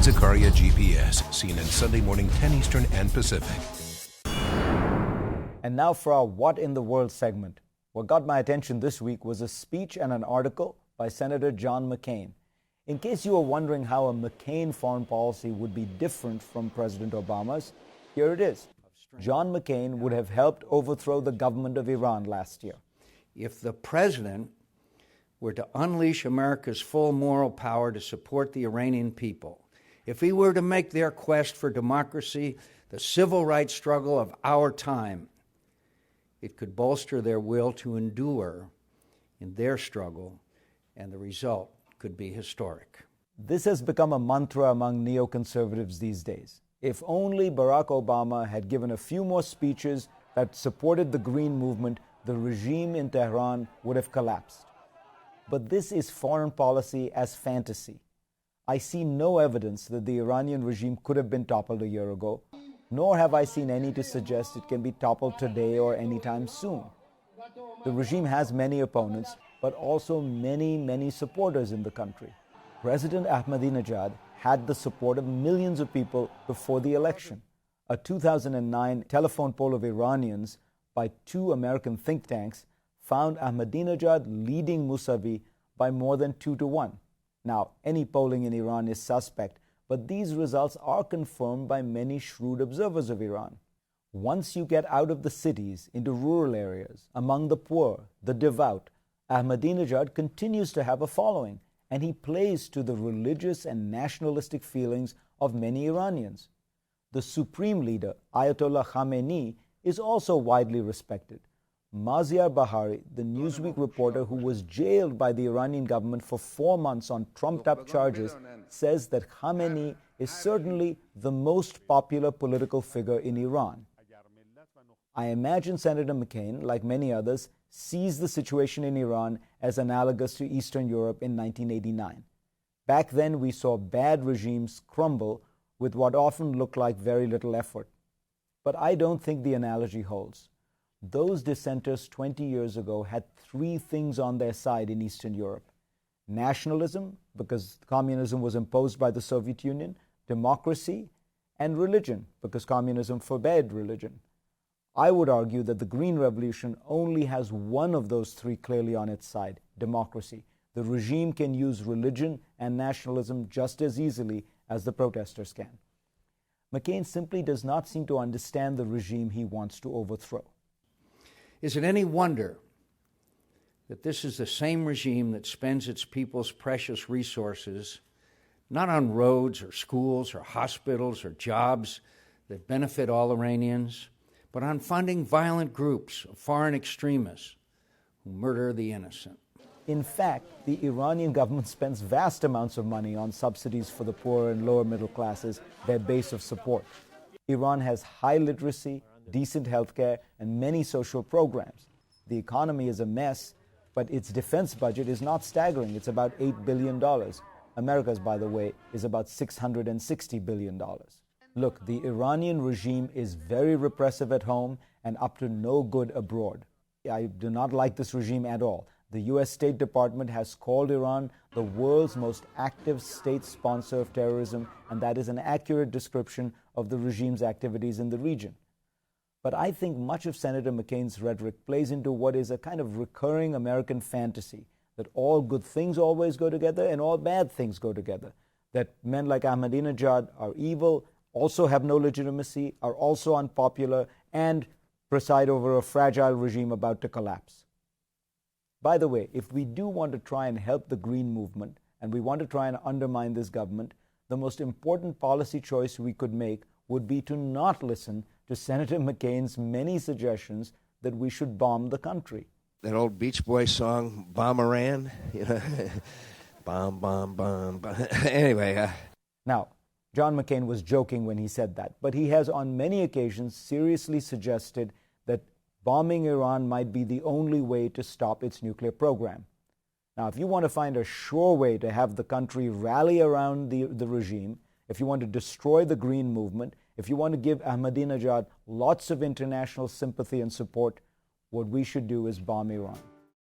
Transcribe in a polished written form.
Zakaria GPS, CNN Sunday morning 10 Eastern and Pacific. And now for our What in the World segment. What got my attention this week was a speech and an article by Senator John McCain. In case you were wondering how a McCain foreign policy would be different from President Obama's, here it is. John McCain would have helped overthrow the government of Iran last year. If the president were to unleash America's full moral power to support the Iranian people, if he were to make their quest for democracy the civil rights struggle of our time, it could bolster their will to endure in their struggle, and the result could be historic. This has become a mantra among neoconservatives these days. If only Barack Obama had given a few more speeches that supported the Green Movement, the regime in Tehran would have collapsed. But this is foreign policy as fantasy. I see no evidence that the Iranian regime could have been toppled a year ago, nor have I seen any to suggest it can be toppled today or anytime soon. The regime has many opponents, but also many supporters in the country. President Ahmadinejad had the support of millions of people before the election. A 2009 telephone poll of Iranians by two American think tanks found Ahmadinejad leading Mousavi by more than 2-1. Now, any polling in Iran is suspect, but these results are confirmed by many shrewd observers of Iran. Once you get out of the cities into rural areas, among the poor, the devout, Ahmadinejad continues to have a following, and he plays to the religious and nationalistic feelings of many Iranians. The supreme leader, Ayatollah Khamenei, is also widely respected. Maziar Bahari, the Newsweek reporter who was jailed by the Iranian government for 4 months on trumped-up charges, says that Khamenei is certainly the most popular political figure in Iran. I imagine Senator McCain, like many others, sees the situation in Iran as analogous to Eastern Europe in 1989. Back then, we saw bad regimes crumble with what often looked like very little effort. But I don't think the analogy holds. Those dissenters 20 years ago had three things on their side in Eastern Europe: nationalism, because communism was imposed by the Soviet Union; democracy; and religion, because communism forbade religion. I would argue that the Green Revolution only has one of those three clearly on its side: democracy. The regime can use religion and nationalism just as easily as the protesters can. McCain simply does not seem to understand the regime he wants to overthrow. Is it any wonder that this is the same regime that spends its people's precious resources not on roads or schools or hospitals or jobs that benefit all Iranians, but on funding violent groups of foreign extremists who murder the innocent? In fact, the Iranian government spends vast amounts of money on subsidies for the poor and lower middle classes, their base of support. Iran has high literacy, decent healthcare, and many social programs. The economy is a mess, but its defense budget is not staggering. It's about $8 billion. America's, by the way, is about $660 billion. Look, the Iranian regime is very repressive at home and up to no good abroad. I do not like this regime at all. The U.S. State Department has called Iran the world's most active state sponsor of terrorism, and that is an accurate description of the regime's activities in the region. But I think much of Senator McCain's rhetoric plays into what is a kind of recurring American fantasy, that all good things always go together and all bad things go together, that men like Ahmadinejad are evil, also have no legitimacy, are also unpopular, and preside over a fragile regime about to collapse. By the way, if we do want to try and help the Green Movement, and we want to try and undermine this government, the most important policy choice we could make would be to not listen to Senator McCain's many suggestions that we should bomb the country. That old Beach Boys song, Bomb Iran, you know, bomb, bomb, bomb, bomb. Anyway. Now, John McCain was joking when he said that, but he has on many occasions seriously suggested that bombing Iran might be the only way to stop its nuclear program. Now, if you want to find a sure way to have the country rally around the regime, if you want to destroy the Green Movement, if you want to give Ahmadinejad lots of international sympathy and support, what we should do is bomb Iran.